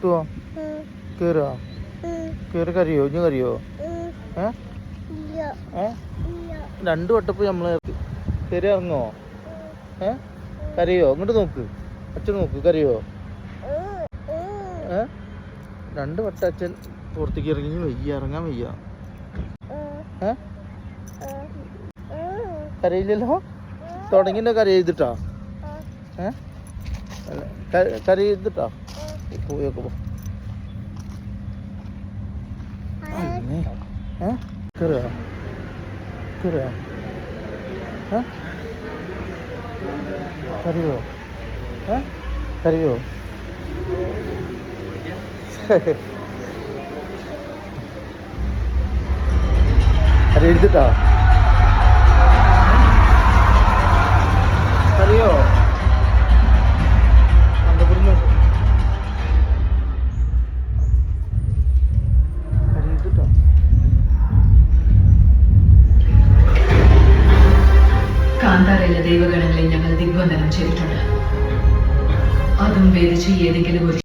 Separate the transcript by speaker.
Speaker 1: കിട്ടുവോ? കേറുക കേറി കരയോ? ഇനി കരയോ? രണ്ടു വട്ടപ്പ് നമ്മള് കയറി ഇറങ്ങോ? കരയോ? ഇങ്ങോട്ട് നോക്ക്, അച്ഛൻ നോക്ക്, കരയോ? രണ്ട് വട്ടം അച്ഛൻ പുറത്തേക്ക് ഇറങ്ങി വയ്യ, ഇറങ്ങാൻ വയ്യ. കരയില്ലല്ലോ? തുടങ്ങിന്റെ കരയെഴുതിട്ടാ? കരയെഴുതിട്ടാ? പോയേക്കോ. കയറുക കയറുക. കരയോ? കരയോ? കരയെഴുതിട്ടാ? കരയോ? അന്തപുരം കരയെഴുതിട്ടാ?
Speaker 2: കാന്താരയിലെ ദൈവഗണങ്ങളെ ഞങ്ങൾ ദിഗ്ബന്ധനം ചെയ്തിട്ടുണ്ട്. അതും വേദിച്ച് ഏതെങ്കിലും ഒരു